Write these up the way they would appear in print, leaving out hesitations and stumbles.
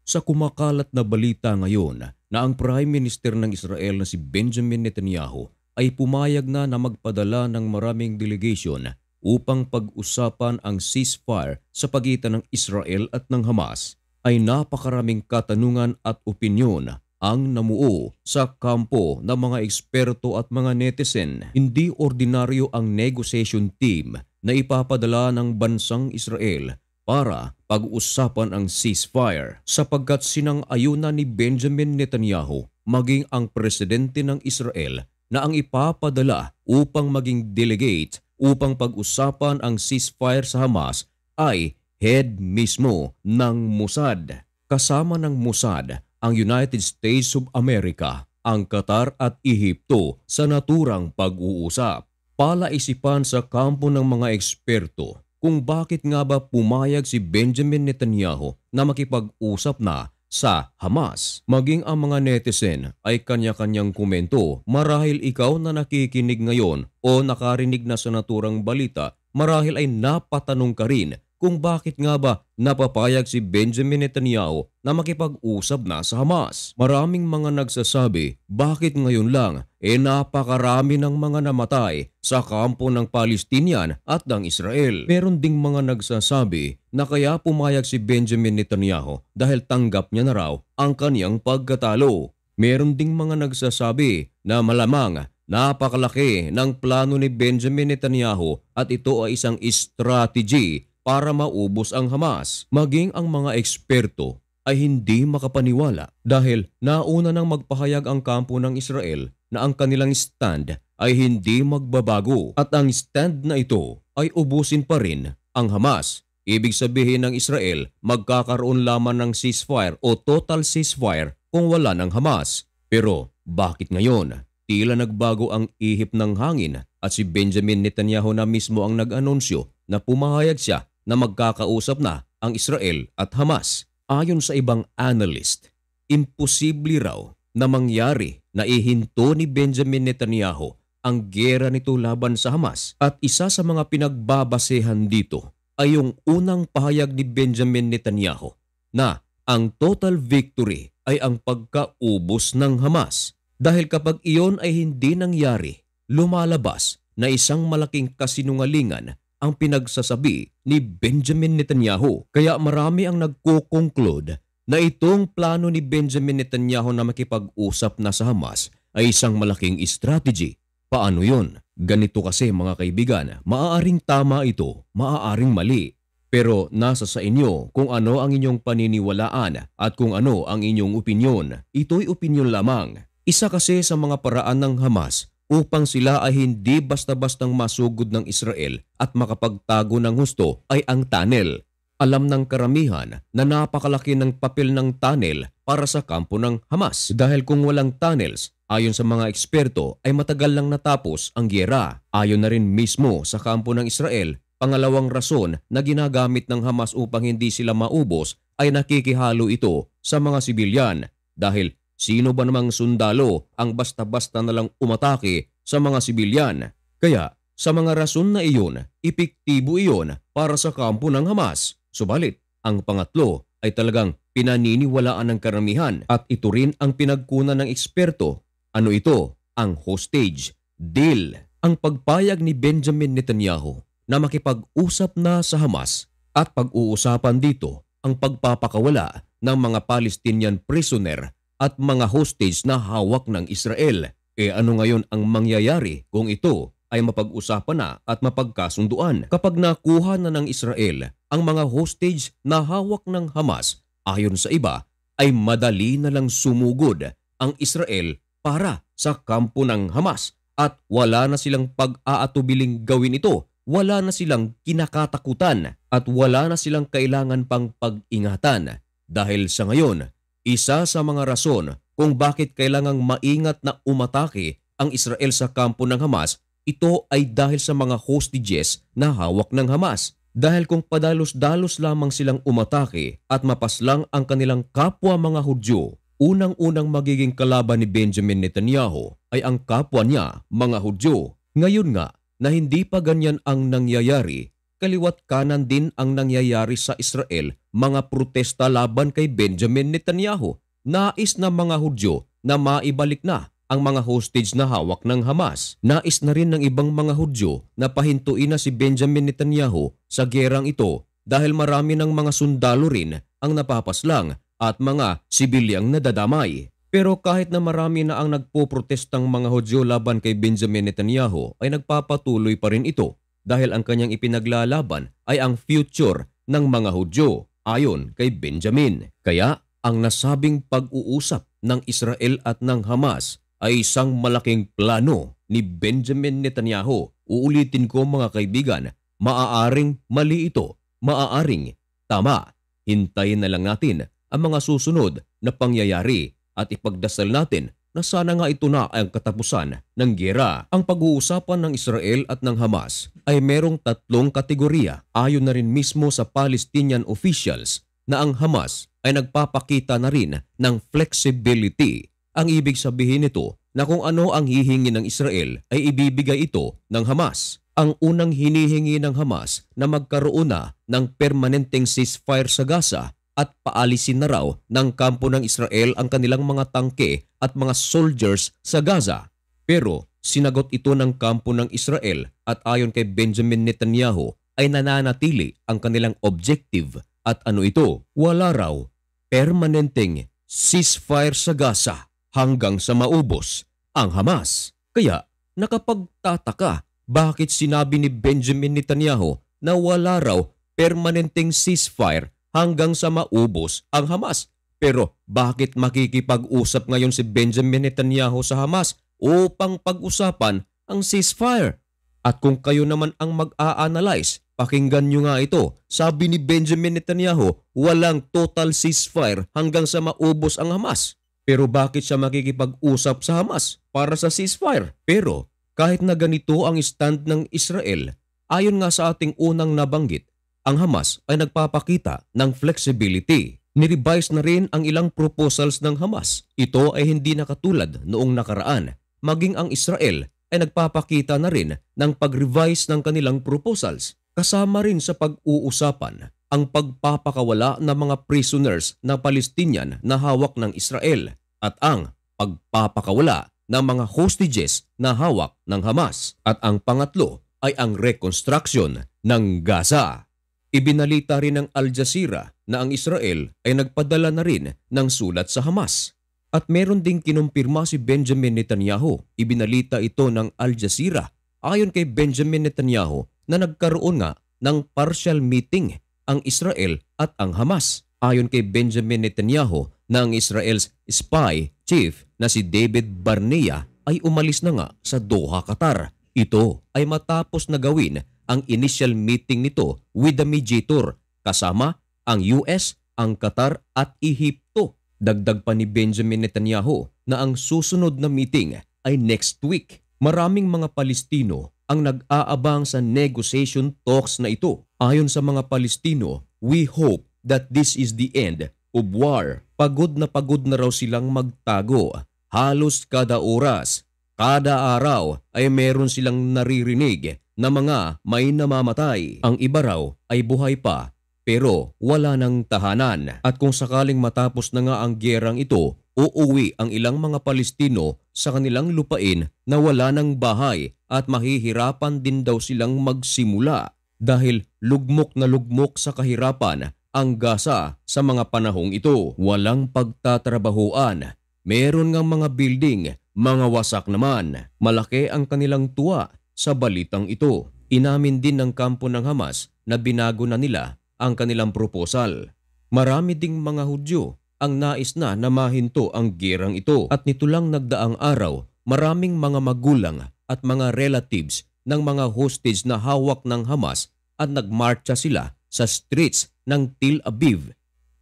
Sa kumakalat na balita ngayon na ang Prime Minister ng Israel na si Benjamin Netanyahu ay pumayag na magpadala ng maraming delegation upang pag-usapan ang ceasefire sa pagitan ng Israel at ng Hamas, ay napakaraming katanungan at opinyon ang namuo sa kampo ng mga eksperto at mga netizen. Hindi ordinaryo ang negotiation team na ipapadala ng bansang Israel para pag-usapan ang ceasefire, sapagkat sinang-ayunan ni Benjamin Netanyahu maging ang presidente ng Israel na ang ipapadala upang maging delegate upang pag-usapan ang ceasefire sa Hamas ay head mismo ng Mossad. Kasama ng Mossad ang United States of America, ang Qatar at Ehipto sa naturang pag-uusap. Palaisipan sa kampo ng mga eksperto kung bakit nga ba pumayag si Benjamin Netanyahu na makipag-usap na sa Hamas. Maging ang mga netizen ay kanya-kanyang komento. Marahil ikaw na nakikinig ngayon o nakarinig na sa naturang balita, marahil ay napatanong ka rin kung bakit nga ba napapayag si Benjamin Netanyahu na makipag-usap na sa Hamas. Maraming mga nagsasabi, bakit ngayon lang? Napakarami ng mga namatay sa kampo ng Palestinian at ng Israel. Meron ding mga nagsasabi na kaya pumayag si Benjamin Netanyahu dahil tanggap niya na raw ang kaniyang pagkatalo. Meron ding mga nagsasabi na malamang napakalaki ng plano ni Benjamin Netanyahu at ito ay isang strategy para maubos ang Hamas. Maging ang mga eksperto ay hindi makapaniwala dahil nauna nang magpahayag ang kampo ng Israel na ang kanilang stand ay hindi magbabago at ang stand na ito ay ubusin pa rin ang Hamas. Ibig sabihin ng Israel, magkakaroon lamang ng ceasefire o total ceasefire kung wala ng Hamas. Pero bakit ngayon? Tila nagbago ang ihip ng hangin at si Benjamin Netanyahu na mismo ang nag-anunsyo na pumahayag siya na magkakausap na ang Israel at Hamas. Ayon sa ibang analyst, imposible raw na mangyari na ihinto ni Benjamin Netanyahu ang giyera nito laban sa Hamas. At isa sa mga pinagbabasehan dito ay yung unang pahayag ni Benjamin Netanyahu na ang total victory ay ang pagkaubos ng Hamas. Dahil kapag iyon ay hindi nangyari, lumalabas na isang malaking kasinungalingan ang pinagsasabi ni Benjamin Netanyahu. Kaya marami ang nagko-conclude na itong plano ni Benjamin Netanyahu na makipag-usap na sa Hamas ay isang malaking strategy. Paano yun? Ganito kasi mga kaibigan, maaaring tama ito, maaaring mali. Pero nasa sa inyo kung ano ang inyong paniniwalaan at kung ano ang inyong opinyon. Ito'y opinyon lamang. Isa kasi sa mga paraan ng Hamas upang sila ay hindi basta-bastang masugod ng Israel at makapagtago ng husto ay ang tunnel. Alam ng karamihan na napakalaki ng papel ng tunnel para sa kampo ng Hamas. Dahil kung walang tunnels, ayon sa mga eksperto ay matagal lang natapos ang giyera. Ayon na rin mismo sa kampo ng Israel, pangalawang rason na ginagamit ng Hamas upang hindi sila maubos ay nakikihalo ito sa mga sibilyan. Dahil sino ba namang sundalo ang basta-basta na lang umatake sa mga sibilyan? Kaya sa mga rason na iyon, epektibo iyon para sa kampo ng Hamas. Subalit, ang pangatlo ay talagang pinaniniwalaan ng karamihan at ito rin ang pinagkunan ng eksperto. Ano ito? Ang hostage deal. Ang pagpayag ni Benjamin Netanyahu na makipag-usap na sa Hamas at pag-uusapan dito ang pagpapakawala ng mga Palestinian prisoner at mga hostage na hawak ng Israel. Ano ngayon ang mangyayari kung ito ay mapag-usapan na at mapagkasunduan? Kapag nakuha na ng Israel ang mga hostage na hawak ng Hamas, ayon sa iba, ay madali na lang sumugod ang Israel para sa kampo ng Hamas at wala na silang pag-aatubiling gawin ito. Wala na silang kinakatakutan at wala na silang kailangan pang pag-ingatan. Dahil sa ngayon, isa sa mga rason kung bakit kailangang maingat na umatake ang Israel sa kampo ng Hamas, ito ay dahil sa mga hostages na hawak ng Hamas. Dahil kung padalos-dalos lamang silang umatake at mapaslang ang kanilang kapwa mga Hudyo, unang-unang magiging kalaban ni Benjamin Netanyahu ay ang kapwa niya mga Hudyo. Ngayon nga na hindi pa ganyan ang nangyayari, kaliwat kanan din ang nangyayari sa Israel, mga protesta laban kay Benjamin Netanyahu. Nais na mga Hudyo na maibalik na ang mga hostage na hawak ng Hamas. Nais na rin ng ibang mga Hudyo na pahintuin na si Benjamin Netanyahu sa gerang ito dahil marami ng mga sundalo rin ang napapaslang at mga sibilyang nadadamay. Pero kahit na marami na ang nagpoprotestang mga Hudyo laban kay Benjamin Netanyahu ay nagpapatuloy pa rin ito dahil ang kanyang ipinaglalaban ay ang future ng mga Hudyo ayon kay Benjamin. Kaya ang nasabing pag-uusap ng Israel at ng Hamas ay isang malaking plano ni Benjamin Netanyahu. Uulitin ko mga kaibigan, maaaring mali ito, maaaring tama. Hintayin na lang natin ang mga susunod na pangyayari at ipagdasal natin na sana nga ito na ang katapusan ng giyera. Ang pag-uusapan ng Israel at ng Hamas ay merong tatlong kategorya. Ayon na rin mismo sa Palestinian officials na ang Hamas ay nagpapakita na rin ng flexibility. Ang ibig sabihin nito na kung ano ang hihingi ng Israel ay ibibigay ito ng Hamas. Ang unang hinihingi ng Hamas na magkaroon na ng permanenteng ceasefire sa Gaza at paalisin na raw ng kampo ng Israel ang kanilang mga tangke at mga soldiers sa Gaza. Pero sinagot ito ng kampo ng Israel at ayon kay Benjamin Netanyahu ay nananatili ang kanilang objective at ano ito? Wala raw permanenteng ceasefire sa Gaza hanggang sa maubos ang Hamas. Kaya nakapagtataka bakit sinabi ni Benjamin Netanyahu na wala raw permanenteng ceasefire hanggang sa maubos ang Hamas. Pero bakit makikipag-usap ngayon si Benjamin Netanyahu sa Hamas upang pag-usapan ang ceasefire? At kung kayo naman ang mag-a-analyze, pakinggan nyo nga ito. Sabi ni Benjamin Netanyahu, walang total ceasefire hanggang sa maubos ang Hamas. Pero bakit siya makikipag-usap sa Hamas para sa ceasefire? Pero kahit na ganito ang stand ng Israel, ayon nga sa ating unang nabanggit, ang Hamas ay nagpapakita ng flexibility. Nirevise na rin ang ilang proposals ng Hamas. Ito ay hindi na katulad noong nakaraan. Maging ang Israel ay nagpapakita na rin ng pag-revise ng kanilang proposals. Kasama rin sa pag-uusapan ang pagpapakawala ng mga prisoners na Palestinian na hawak ng Israel at ang pagpapakawala ng mga hostages na hawak ng Hamas. At ang pangatlo ay ang reconstruction ng Gaza. Ibinalita rin ng Al Jazeera na ang Israel ay nagpadala na rin ng sulat sa Hamas. At meron ding kinumpirma si Benjamin Netanyahu. Ibinalita ito ng Al Jazeera. Ayon kay Benjamin Netanyahu na nagkaroon nga ng partial meeting ang Israel at ang Hamas. Ayon kay Benjamin Netanyahu na ang Israel's spy chief na si David Barnea ay umalis na nga sa Doha, Qatar. Ito ay matapos na gawin ang initial meeting nito with the mediator kasama ang US, ang Qatar at Ehipto. Dagdag pa ni Benjamin Netanyahu na ang susunod na meeting ay next week. Maraming mga Palestino ang nag-aabang sa negotiation talks na ito. Ayon sa mga Palestino, we hope that this is the end of war. Pagod na raw silang magtago. Halos kada oras, kada araw ay meron silang naririnig na mga may namamatay. Ang iba raw ay buhay pa pero wala nang tahanan. At kung sakaling matapos na nga ang gyerang ito, uuwi ang ilang mga Palestino sa kanilang lupain na wala ng bahay at mahihirapan din daw silang magsimula dahil lugmok na lugmok sa kahirapan ang Gaza sa mga panahong ito. Walang pagtatrabahuan. Meron ngang mga building, mga wasak naman. Malaki ang kanilang tuwa sa balitang ito. Inamin din ng kampo ng Hamas na binago na nila ang kanilang proposal. Marami ding mga Hudyo ang nais na mahinto ang gyerang ito. At nito lang nagdaang araw, maraming mga magulang at mga relatives ng mga hostage na hawak ng Hamas at nagmarcha sila sa streets ng Tel Aviv.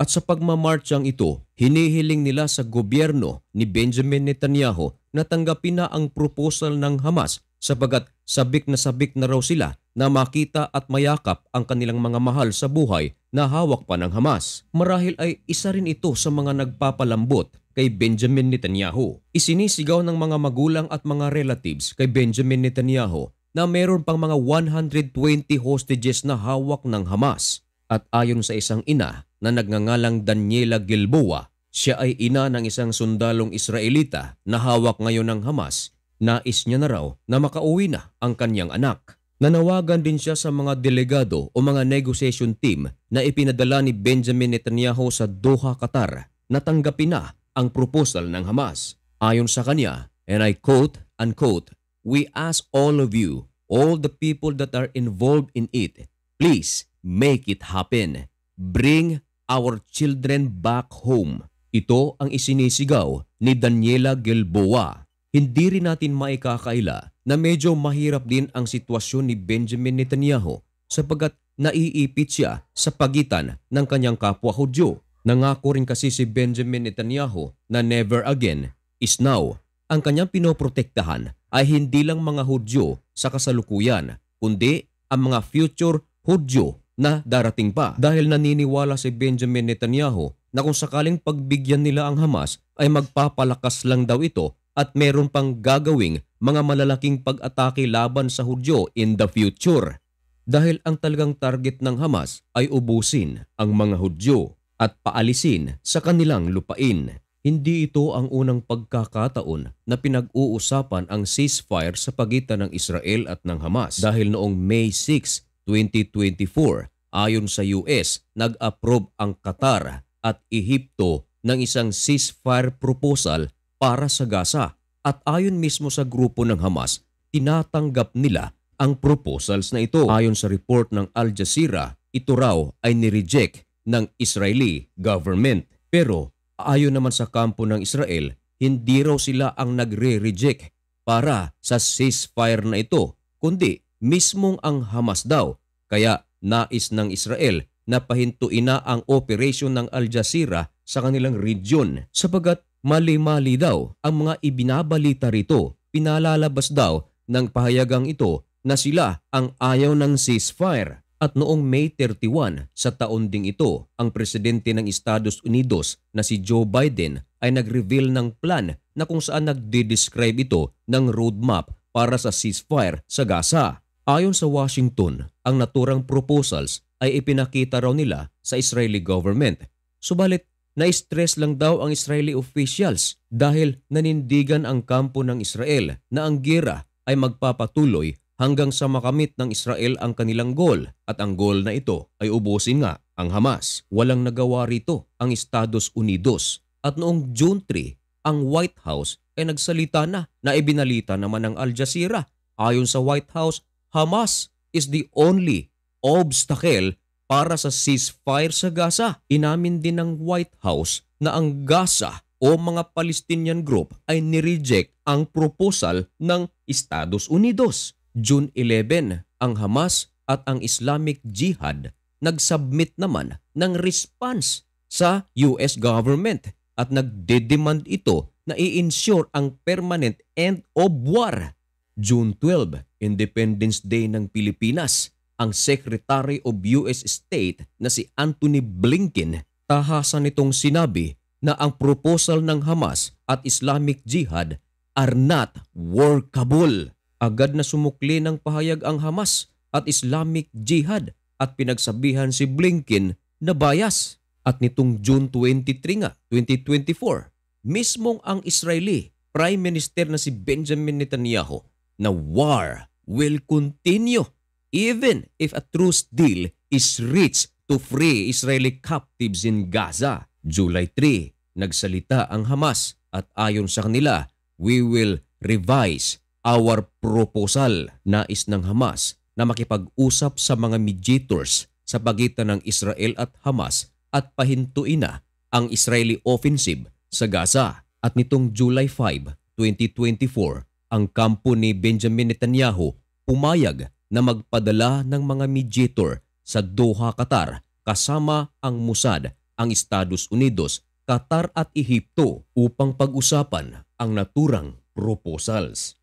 At sa pagmamarchang ito, hinihiling nila sa gobyerno ni Benjamin Netanyahu na tanggapin na ang proposal ng Hamas sapagat sabik na raw sila na makita at mayakap ang kanilang mga mahal sa buhay na hawak pa ng Hamas. Marahil ay isa rin ito sa mga nagpapalambot kay Benjamin Netanyahu. Isinisigaw ng mga magulang at mga relatives kay Benjamin Netanyahu na meron pang mga 120 hostages na hawak ng Hamas. At ayon sa isang ina na nagngangalang Daniela Gilboa, siya ay ina ng isang sundalong Israelita na hawak ngayon ng Hamas. Nais niya na raw na makauwi na ang kanyang anak. Nanawagan din siya sa mga delegado o mga negotiation team na ipinadala ni Benjamin Netanyahu sa Doha, Qatar na tanggapin na ang proposal ng Hamas. Ayon sa kanya, and I quote, unquote, "We ask all of you, all the people that are involved in it, please make it happen. Bring our children back home." Ito ang isinisigaw ni Daniela Gilboa. Hindi rin natin maikakaila na medyo mahirap din ang sitwasyon ni Benjamin Netanyahu sapagkat naiipit siya sa pagitan ng kanyang kapwa Hudyo. Nangako rin kasi si Benjamin Netanyahu na never again is now. Ang kanyang pinoprotektahan ay hindi lang mga Hudyo sa kasalukuyan, kundi ang mga future Hudyo na darating pa. Dahil naniniwala si Benjamin Netanyahu na kung sakaling pagbigyan nila ang Hamas ay magpapalakas lang daw ito at meron pang gagawing mga malalaking pag-atake laban sa Hudyo in the future. Dahil ang talagang target ng Hamas ay ubusin ang mga Hudyo at paalisin sa kanilang lupain. Hindi ito ang unang pagkakataon na pinag-uusapan ang ceasefire sa pagitan ng Israel at ng Hamas. Dahil noong May 6, 2024, ayon sa US, nag-approve ang Qatar at Ehipto ng isang ceasefire proposal para sa Gaza. At ayon mismo sa grupo ng Hamas, tinatanggap nila ang proposals na ito. Ayon sa report ng Al Jazeera, ito raw ay nireject ng Israeli government. Pero ayon naman sa kampo ng Israel, hindi raw sila ang nagre-reject para sa ceasefire na ito, kundi mismong ang Hamas daw. Kaya nais ng Israel na pahintuin na ang operasyon ng Al Jazeera sa kanilang region sapagat mali-mali daw ang mga ibinabalita rito. Pinalalabas daw ng pahayagang ito na sila ang ayaw ng ceasefire. At noong May 31 sa taon ding ito, ang presidente ng Estados Unidos na si Joe Biden ay nag-reveal ng plan na kung saan nagde-describe ito ng roadmap para sa ceasefire sa Gaza. Ayon sa Washington, ang naturang proposals ay ipinakita raw nila sa Israeli government. Subalit, na-stress lang daw ang Israeli officials dahil nanindigan ang kampo ng Israel na ang giyera ay magpapatuloy hanggang sa makamit ng Israel ang kanilang goal at ang goal na ito ay ubusin nga ang Hamas. Walang nagawa rito ang Estados Unidos at noong June 3, ang White House ay nagsalita na ibinalita naman ng Al Jazeera. Ayon sa White House, Hamas is the only obstacle para sa ceasefire sa Gaza. Inamin din ng White House na ang Gaza o mga Palestinian group ay nireject ang proposal ng Estados Unidos. June 11, ang Hamas at ang Islamic Jihad nag-submit naman ng response sa US government at nagde-demand ito na i-ensure ang permanent end of war. June 12, Independence Day ng Pilipinas, ang Secretary of US State na si Antony Blinken, tahasan nitong sinabi na ang proposal ng Hamas at Islamic Jihad are not workable. Agad na sumukli ng pahayag ang Hamas at Islamic Jihad at pinagsabihan si Blinken na bias. At nitong June 23 nga, 2024, mismong ang Israeli Prime Minister na si Benjamin Netanyahu na war will continue even if a truce deal is reached to free Israeli captives in Gaza. July 3, nagsalita ang Hamas at ayon sa kanila, we will revise our proposal. Nais ng Hamas na makipag-usap sa mga mediators sa pagitan ng Israel at Hamas at pahintuin na ang Israeli offensive sa Gaza. At nitong July 5, 2024, ang kampo ni Benjamin Netanyahu pumayag na magpadala ng mga mediator sa Doha, Qatar kasama ang Mossad, ang Estados Unidos, Qatar at Ehipto upang pag-usapan ang naturang proposals.